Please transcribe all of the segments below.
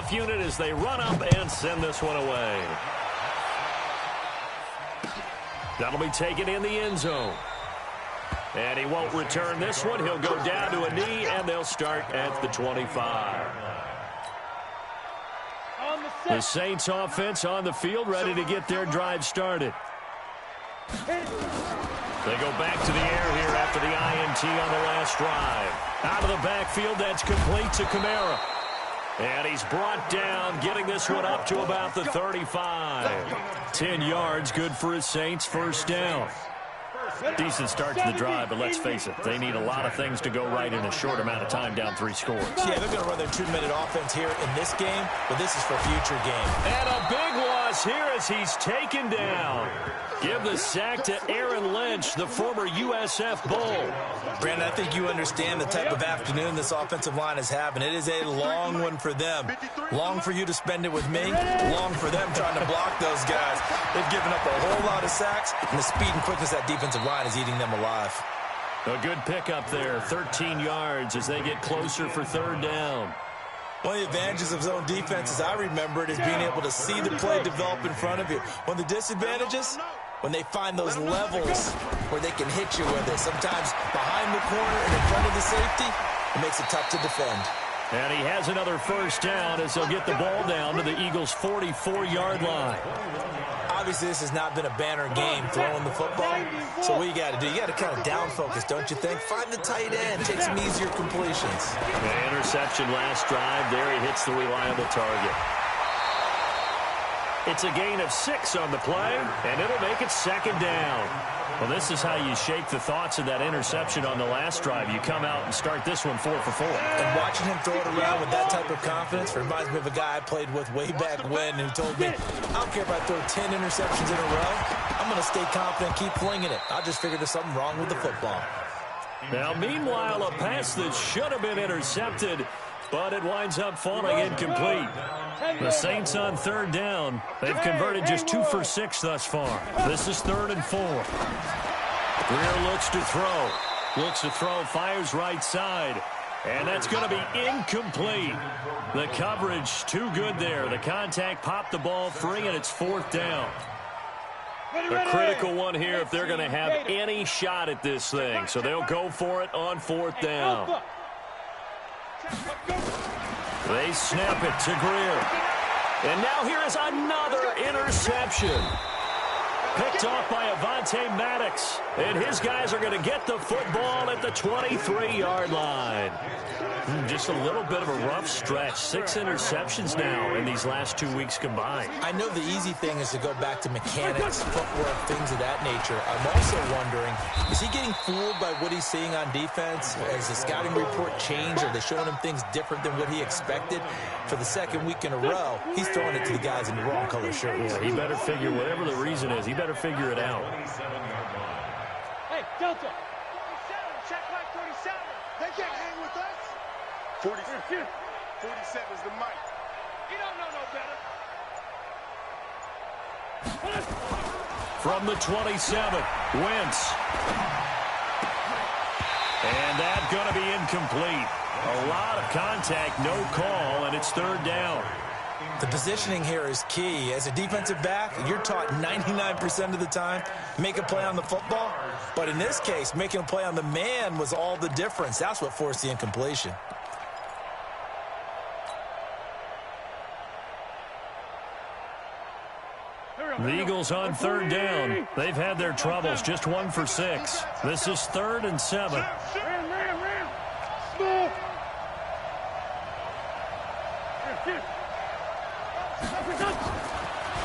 tough unit as they run up and send this one away. That'll be taken in the end zone. And he won't return this one. He'll go down to a knee, and they'll start at the 25. The Saints offense on the field, ready to get their drive started. They go back to the air here after the INT on the last drive. Out of the backfield, that's complete to Kamara. And he's brought down, getting this one up to about the 35. 10 yards, good for his Saints, first down. Decent start to the drive, but let's face it, they need a lot of things to go right in a short amount of time, down 3 scores. Yeah, they're going to run their 2-minute offense here in this game, but this is for future game. And a big loss here as he's taken down. Give the sack to Aaron Lynch, the former USF Bull. Brandon, I think you understand the type of afternoon this offensive line is having. It is a long one for them. Long for you to spend it with me. Long for them trying to block those guys. They've given up a whole lot of sacks, and the speed and quickness of that defensive line is eating them alive. A good pickup there, 13 yards as they get closer for third down. One of the advantages of zone defense, as I remember it, is being able to see the play develop in front of you. One of the disadvantages, when they find those levels where they can hit you with it, sometimes behind the corner and in front of the safety, it makes it tough to defend. And he has another first down as they'll get the ball down to the Eagles' 44-yard line. Obviously, this has not been a banner game throwing the football. So what you got to do, you got to kind of down focus, don't you think? Find the tight end, take some easier completions. The interception last drive. There he hits the reliable target. It's a gain of 6 on the play, and it'll make it second down. Well, this is how you shake the thoughts of that interception on the last drive. You come out and start this one 4 for 4. And watching him throw it around with that type of confidence reminds me of a guy I played with way back when who told me, I don't care if I throw 10 interceptions in a row. I'm going to stay confident, keep flinging it. I just figured there's something wrong with the football. Now, meanwhile, a pass that should have been intercepted, but it winds up falling incomplete. The Saints on third down. They've converted just 2 for 6 thus far. This is 3rd and 4. Greer looks to throw. Looks to throw, fires right side. And that's going to be incomplete. The coverage too good there. The contact popped the ball free, and it's 4th down. A critical one here if they're going to have any shot at this thing. So they'll go for it on 4th down. They snap it to Greer. And now here is another interception. Picked off by Avonte Maddox. And his guys are going to get the football at the 23-yard line. Just a little bit of a rough stretch. 6 interceptions now in these last 2 weeks combined. I know the easy thing is to go back to mechanics, footwork, things of that nature. I'm also wondering, is he getting fooled by what he's seeing on defense? Has the scouting report changed? Are they showing him things different than what he expected? For the second week in a row, he's throwing it to the guys in the wrong color shirts. Yeah, he better figure, whatever the reason is, he better figure it out. Hey, Delta. 47, check like 37. They can't hang with us. 47 is the mic. You don't know no better. From the 27, Wentz. And that's going to be incomplete. A lot of contact, no call, and it's 3rd down. The positioning here is key. As a defensive back, you're taught 99% of the time, make a play on the football. But in this case, making a play on the man was all the difference. That's what forced the incompletion. The Eagles on 3rd down. They've had their troubles, just 1 for 6. This is 3rd and 7.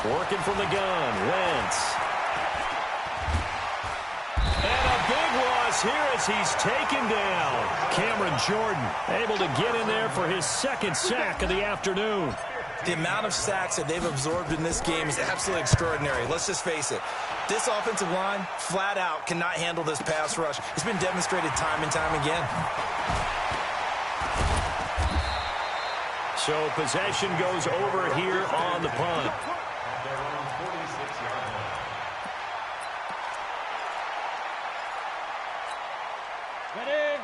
Working from the gun, Wentz. And a big loss here as he's taken down. Cameron Jordan able to get in there for his 2nd sack of the afternoon. The amount of sacks that they've absorbed in this game is absolutely extraordinary. Let's just face it. This offensive line, flat out, cannot handle this pass rush. It's been demonstrated time and time again. So possession goes over here on the punt.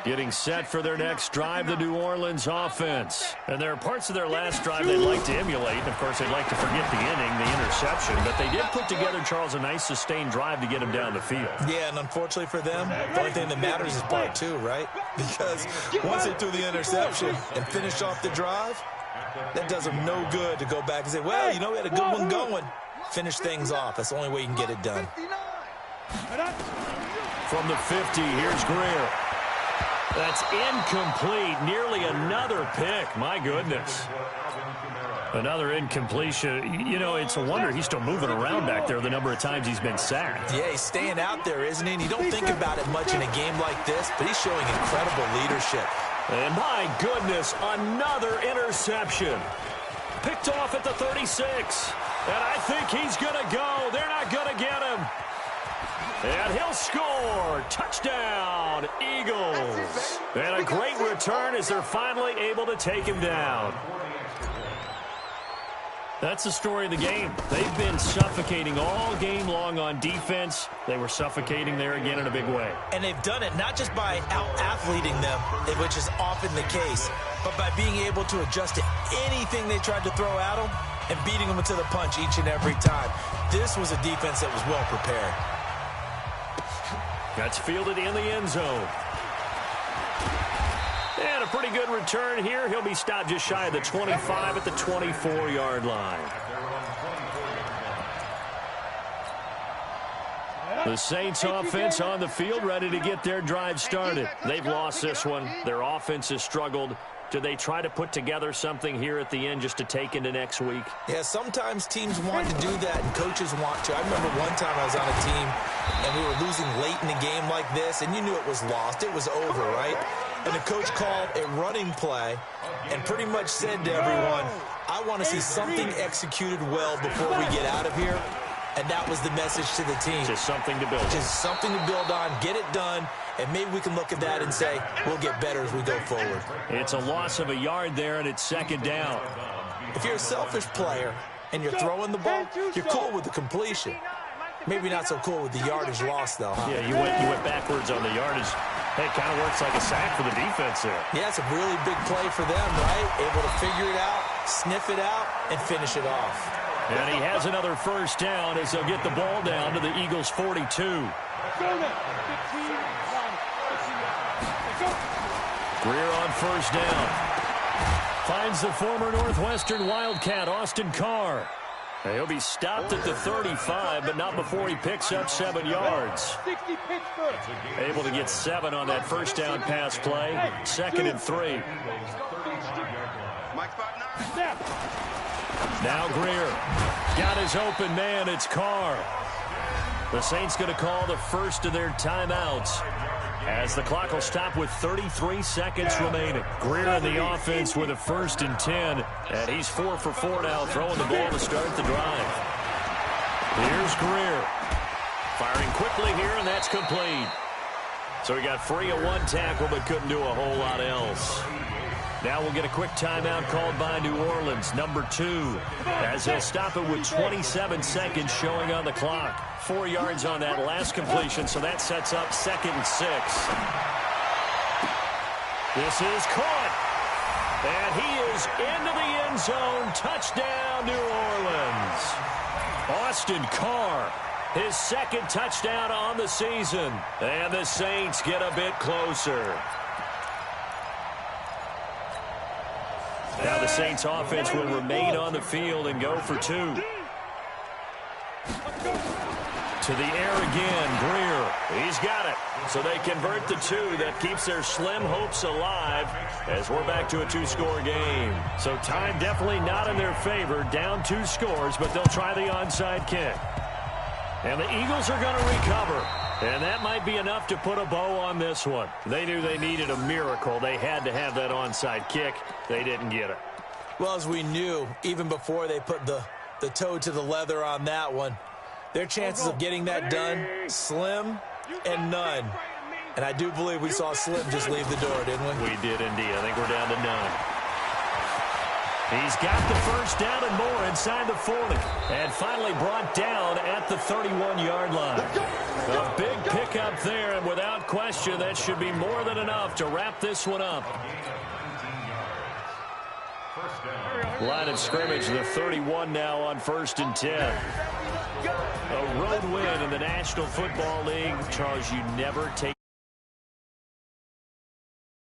Getting set for their next drive, the New Orleans offense. And there are parts of their last drive they'd like to emulate. And, of course, they'd like to forget the inning, the interception. But they did put together, Charles, a nice sustained drive to get him down the field. Yeah, and unfortunately for them, the only thing that matters is part two, right? Because once they threw the interception and finished off the drive, that does them no good to go back and say, well, you know, we had a good one going. Finish things off. That's the only way you can get it done. From the 50, here's Greer. That's incomplete. Nearly another pick. My goodness. Another incompletion. You know, it's a wonder he's still moving around back there the number of times he's been sacked. Yeah, he's staying out there, isn't he? And you don't think about it much in a game like this, but he's showing incredible leadership. And my goodness, another interception. Picked off at the 36. And I think he's going to go. They're not going to get him. And he'll score. Touchdown, Eagles. And a great return as they're finally able to take him down. That's the story of the game. They've been suffocating all game long on defense. They were suffocating there again in a big way. And they've done it not just by out-athleting them, which is often the case, but by being able to adjust to anything they tried to throw at them and beating them to the punch each and every time. This was a defense that was well prepared. That's fielded in the end zone. And a pretty good return here. He'll be stopped just shy of the 25 at the 24-yard line. The Saints offense on the field, ready to get their drive started. They've lost this one. Their offense has struggled. Do they try to put together something here at the end just to take into next week? Yeah, sometimes teams want to do that and coaches want to. I remember one time I was on a team and we were losing late in the game like this, and you knew it was lost. It was over, right? And the coach called a running play and pretty much said to everyone, I want to see something executed well before we get out of here. And that was the message to the team. Just something to build on. Just something to build on, get it done, and maybe we can look at that and say, we'll get better as we go forward. It's a loss of a yard there, and it's second down. If you're a selfish player and you're throwing the ball, you're cool with the completion. Maybe not so cool with the yardage loss, though, huh? Yeah, you went backwards on the yardage. Hey, it kind of works like a sack for the defense there. Yeah, it's a really big play for them, right? Able to figure it out, sniff it out, and finish it off. And he has another first down as they'll get the ball down to the Eagles' 42. Greer on first down. Finds the former Northwestern Wildcat, Austin Carr. He'll be stopped at the 35, but not before he picks up 7 yards. Able to get 7 on that first down pass play. 2nd and 3. Now Greer. Got his open man. It's Carr. The Saints going to call the first of their timeouts as the clock will stop with 33 seconds remaining. Greer in the offense with a 1st and 10. And he's 4 for 4 now, throwing the ball to start the drive. Here's Greer. Firing quickly here, and that's complete. So he got free of 1 tackle, but couldn't do a whole lot else. Now we'll get a quick timeout called by New Orleans, number 2, as they'll stop it with 27 seconds showing on the clock. 4 yards on that last completion, so that sets up 2nd and 6. This is caught, and he is into the end zone. Touchdown, New Orleans. Austin Carr, his 2nd touchdown on the season, and the Saints get a bit closer. Now the Saints offense will remain on the field and go for 2. To the air again, Greer. He's got it. So they convert the 2. That keeps their slim hopes alive as we're back to a 2-score game. So time definitely not in their favor. Down 2 scores, but they'll try the onside kick. And the Eagles are going to recover. And that might be enough to put a bow on this one. They knew they needed a miracle. They had to have that onside kick. They didn't get it. Well, as we knew, even before they put the toe to the leather on that one, their chances of getting that done, slim and none. And I do believe we saw Slim just leave the door, didn't we? We did indeed. I think we're down to none. He's got the first down and more inside the 40. And finally brought down at the 31-yard line. A big pickup there, and without question, that should be more than enough to wrap this one up. Line of scrimmage, the 31 now on 1st and 10. A road win in the National Football League. Charles, you never take